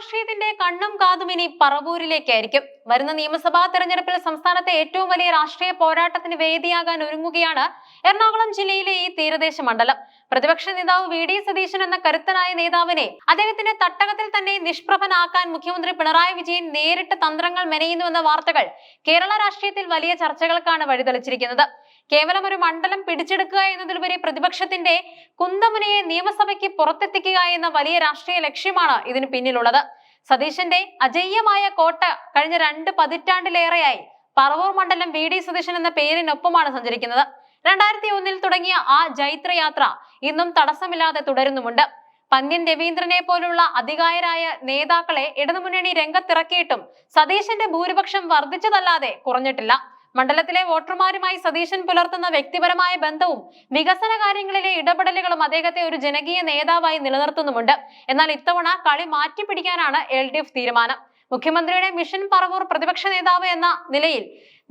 രാഷ്ട്രീയത്തിന്റെ കണ്ണും കാതും ഇനി പറവൂരിലേക്കായിരിക്കും. വരുന്ന നിയമസഭാ തെരഞ്ഞെടുപ്പിൽ സംസ്ഥാനത്തെ ഏറ്റവും വലിയ രാഷ്ട്രീയ പോരാട്ടത്തിന് വേദിയാകാൻ ഒരുങ്ങുകയാണ് എറണാകുളം ജില്ലയിലെ ഈ തീരദേശ മണ്ഡലം. പ്രതിപക്ഷ നേതാവ് വി.ഡി. സതീശൻ എന്ന കരുത്തനായ നേതാവിനെ അദ്ദേഹത്തിന്റെ തട്ടകത്തിൽ തന്നെ നിഷ്പ്രഭനാക്കാൻ മുഖ്യമന്ത്രി പിണറായി വിജയൻ നേരിട്ട് തന്ത്രങ്ങൾ മെനയുന്നുവെന്ന വാർത്തകൾ കേരള രാഷ്ട്രീയത്തിൽ വലിയ ചർച്ചകൾക്കാണ് വഴിതെളിച്ചിരിക്കുന്നത്. കേവലം ഒരു മണ്ഡലം പിടിച്ചെടുക്കുക എന്നതിലുപരി പ്രതിപക്ഷത്തിന്റെ കുന്തമുനയെ നിയമസഭയ്ക്ക് പുറത്തെത്തിക്കുക എന്ന വലിയ രാഷ്ട്രീയ ലക്ഷ്യമാണ് ഇതിന് പിന്നിലുള്ളത്. സതീശന്റെ അജയ്യമായ കോട്ട കഴിഞ്ഞ 2 പതിറ്റാണ്ടിലേറെയായി പറവൂർ മണ്ഡലം വി.ഡി. സതീശൻ എന്ന പേരിനൊപ്പമാണ് സഞ്ചരിക്കുന്നത്. 2001 തുടങ്ങിയ ആ ജൈത്രയാത്ര ഇന്നും തടസ്സമില്ലാതെ തുടരുന്നുമുണ്ട്. പന്ന്യൻ രവീന്ദ്രനെ പോലുള്ള അധികായരായ നേതാക്കളെ ഇടതുമുന്നണി രംഗത്തിറക്കിയിട്ടും സതീശന്റെ ഭൂരിപക്ഷം വർദ്ധിച്ചതല്ലാതെ കുറഞ്ഞിട്ടില്ല. മണ്ഡലത്തിലെ വോട്ടർമാരുമായി സതീശൻ പുലർത്തുന്ന വ്യക്തിപരമായ ബന്ധവും വികസന കാര്യങ്ങളിലെ ഇടപെടലുകളും അദ്ദേഹത്തെ ഒരു ജനകീയ നേതാവായി നിലനിർത്തുന്നുമുണ്ട്. എന്നാൽ ഇത്തവണ കളി മാറ്റിപ്പിടിക്കാനാണ് LDF തീരുമാനം. മുഖ്യമന്ത്രിയുടെ മിഷൻ പറവൂർ പ്രതിപക്ഷ നേതാവ് എന്ന നിലയിൽ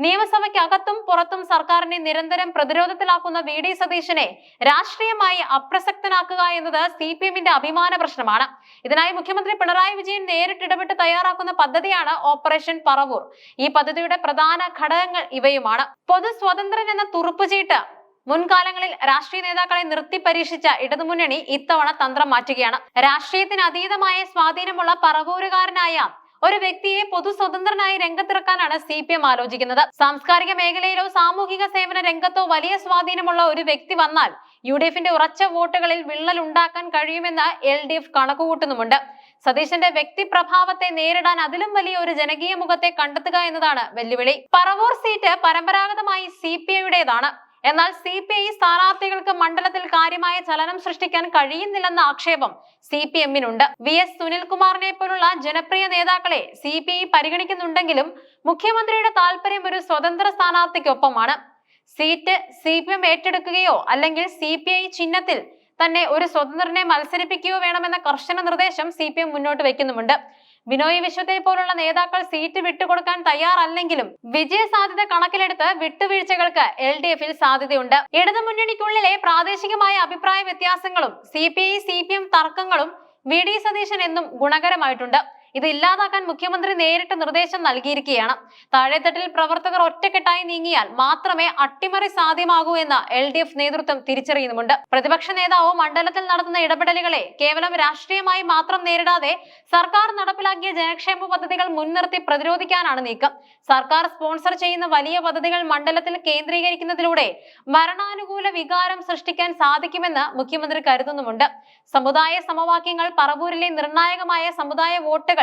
നിയമസഭയ്ക്കകത്തും പുറത്തും സർക്കാരിനെ നിരന്തരം പ്രതിരോധത്തിലാക്കുന്ന വി.ഡി. സതീശനെ രാഷ്ട്രീയമായി അപ്രസക്തനാക്കുക എന്നത് CPM-ന്റെ അഭിമാന പ്രശ്നമാണ്. ഇതിനായി മുഖ്യമന്ത്രി പിണറായി വിജയൻ നേരിട്ട് ഇടപെട്ട് തയ്യാറാക്കുന്ന പദ്ധതിയാണ് ഓപ്പറേഷൻ പറവൂർ. ഈ പദ്ധതിയുടെ പ്രധാന ഘടകങ്ങൾ ഇവയുമാണ്. പൊതു സ്വതന്ത്രൻ എന്ന തുറുപ്പുചീട്ട് മുൻകാലങ്ങളിൽ രാഷ്ട്രീയ നേതാക്കളെ നിർത്തി പരീക്ഷിച്ച ഇടതുമുന്നണി ഇത്തവണ തന്ത്രം മാറ്റുകയാണ്. രാഷ്ട്രീയത്തിന് അതീതമായ സ്വാധീനമുള്ള പറവൂരുകാരനായ ഒരു വ്യക്തിയെ പൊതു സ്വതന്ത്രനായി രംഗത്തിറക്കാനാണ് CPM ആലോചിക്കുന്നത്. സാംസ്കാരിക മേഖലയിലോ സാമൂഹിക സേവന രംഗത്തോ വലിയ സ്വാധീനമുള്ള ഒരു വ്യക്തി വന്നാൽ UDF-ന്റെ ഉറച്ച വോട്ടുകളിൽ വിള്ളൽ ഉണ്ടാക്കാൻ കഴിയുമെന്ന് LDF കണക്കുകൂട്ടുന്നുമുണ്ട്. സതീശന്റെ വ്യക്തിപ്രഭാവത്തെ നേരിടാൻ അതിലും വലിയ ഒരു ജനകീയ മുഖത്തെ കണ്ടെത്തുക എന്നതാണ് വെല്ലുവിളി. പറവൂർ സീറ്റ് പരമ്പരാഗതമായി CPI-യുടേതാണ്. എന്നാൽ CPI സ്ഥാനാർത്ഥികൾക്ക് മണ്ഡലത്തിൽ കാര്യമായ ചലനം സൃഷ്ടിക്കാൻ കഴിയുന്നില്ലെന്ന ആക്ഷേപം CPM-നുണ്ട്. VS സുനിൽകുമാറിനെ പോലുള്ള ജനപ്രിയ നേതാക്കളെ CPI പരിഗണിക്കുന്നുണ്ടെങ്കിലും മുഖ്യമന്ത്രിയുടെ താല്പര്യം ഒരു സ്വതന്ത്ര സ്ഥാനാർത്ഥിക്കൊപ്പമാണ്. സീറ്റ് CPM ഏറ്റെടുക്കുകയോ അല്ലെങ്കിൽ CPI ചിഹ്നത്തിൽ തന്നെ ഒരു സ്വതന്ത്രനെ മത്സരിപ്പിക്കുകയോ വേണമെന്ന കർശന നിർദ്ദേശം CPM മുന്നോട്ട് വെക്കുന്നുമുണ്ട്. ബിനോയ് വിശ്വത്തെ പോലുള്ള നേതാക്കൾ സീറ്റ് വിട്ടുകൊടുക്കാൻ തയ്യാറല്ലെങ്കിലും വിജയ സാധ്യത കണക്കിലെടുത്ത് വിട്ടുവീഴ്ചകൾക്ക് LDF-ൽ സാധ്യതയുണ്ട്. ഇടതുമുന്നണിക്കുള്ളിലെ പ്രാദേശികമായ അഭിപ്രായ വ്യത്യാസങ്ങളും CPI-CPM തർക്കങ്ങളും വി.ഡി. സതീശൻ എന്നും ഗുണകരമായിട്ടുണ്ട്. ഇത് ഇല്ലാതാക്കാൻ മുഖ്യമന്ത്രി നേരിട്ട് നിർദ്ദേശം നൽകിയിരിക്കുകയാണ്. താഴെത്തട്ടിൽ പ്രവർത്തകർ ഒറ്റക്കെട്ടായി നീങ്ങിയാൽ മാത്രമേ അട്ടിമറി സാധ്യമാകൂ എന്ന് LDF നേതൃത്വം തിരിച്ചറിയുന്നുമുണ്ട്. പ്രതിപക്ഷ നേതാവ് മണ്ഡലത്തിൽ നടത്തുന്ന ഇടപെടലുകളെ കേവലം രാഷ്ട്രീയമായി മാത്രം നേരിടാതെ സർക്കാർ നടപ്പിലാക്കിയ ജനക്ഷേമ പദ്ധതികൾ മുൻനിർത്തി പ്രതിരോധിക്കാനാണ് നീക്കം. സർക്കാർ സ്പോൺസർ ചെയ്യുന്ന വലിയ പദ്ധതികൾ മണ്ഡലത്തിൽ കേന്ദ്രീകരിക്കുന്നതിലൂടെ ഭരണാനുകൂല വികാരം സൃഷ്ടിക്കാൻ സാധിക്കുമെന്ന് മുഖ്യമന്ത്രി കരുതുന്നുമുണ്ട്. സമുദായ സമവാക്യങ്ങൾ പറവൂരിലെ നിർണായകമായ സമുദായ വോട്ടുകൾ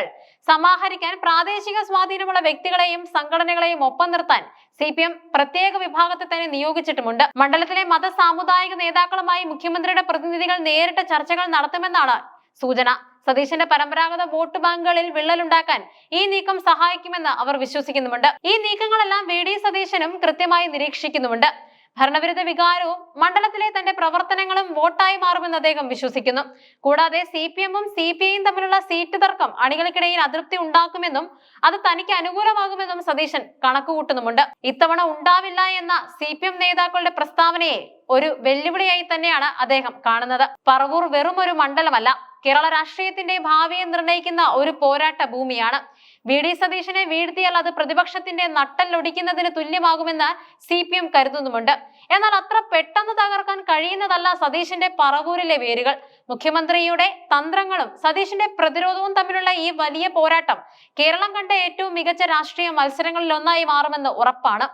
സമാഹരിക്കാൻ പ്രാദേശിക സ്വാധീനമുള്ള വ്യക്തികളെയും സംഘടനകളെയും ഒപ്പം നിർത്താൻ CPM പ്രത്യേക വിഭാഗത്തെ തന്നെ നിയോഗിച്ചിട്ടുമുണ്ട്. മണ്ഡലത്തിലെ മത സാമുദായിക നേതാക്കളുമായി മുഖ്യമന്ത്രിയുടെ പ്രതിനിധികൾ നേരിട്ട് ചർച്ചകൾ നടത്തുമെന്നാണ് സൂചന. സതീശന്റെ പരമ്പരാഗത വോട്ട് ബാങ്കുകളിൽ വിള്ളലുണ്ടാക്കാൻ ഈ നീക്കം സഹായിക്കുമെന്ന് അവർ വിശ്വസിക്കുന്നുമുണ്ട്. ഈ നീക്കങ്ങളെല്ലാം വി.ഡി. സതീശനും കൃത്യമായി നിരീക്ഷിക്കുന്നുമുണ്ട്. ഭരണവിരുദ്ധ വികാരവും മണ്ഡലത്തിലെ തന്റെ പ്രവർത്തനങ്ങളും വോട്ടായി മാറുമെന്ന് അദ്ദേഹം വിശ്വസിക്കുന്നു. കൂടാതെ CPM-ഉം CPI-യും തമ്മിലുള്ള സീറ്റ് തർക്കം അണികൾക്കിടയിൽ അതൃപ്തി ഉണ്ടാക്കുമെന്നും അത് തനിക്ക് അനുകൂലമാകുമെന്നും സതീശൻ കണക്കുകൂട്ടുന്നുമുണ്ട്. ഇത്തവണ ഉണ്ടാവില്ല എന്ന CPM നേതാക്കളുടെ പ്രസ്താവനയെ ഒരു വെല്ലുവിളിയായി തന്നെയാണ് അദ്ദേഹം കാണുന്നത്. പറവൂർ വെറും ഒരു മണ്ഡലമല്ല, കേരള രാഷ്ട്രീയത്തിന്റെ ഭാവിയെ നിർണ്ണയിക്കുന്ന ഒരു പോരാട്ട ഭൂമിയാണ്. വി.ഡി. സതീശനെ വീഴ്ത്തിയാൽ അത് പ്രതിപക്ഷത്തിന്റെ നട്ടലൊടിക്കുന്നതിന് തുല്യമാകുമെന്ന് CPM കരുതുന്നുമുണ്ട്. എന്നാൽ അത്ര പെട്ടെന്ന് തകർക്കാൻ കഴിയുന്നതല്ല സതീശന്റെ പറവൂരിലെ വേരുകൾ. മുഖ്യമന്ത്രിയുടെ തന്ത്രങ്ങളും സതീശന്റെ പ്രതിരോധവും തമ്മിലുള്ള ഈ വലിയ പോരാട്ടം കേരളം കണ്ട ഏറ്റവും മികച്ച രാഷ്ട്രീയ മത്സരങ്ങളിൽ ഒന്നായി മാറുമെന്ന് ഉറപ്പാണ്.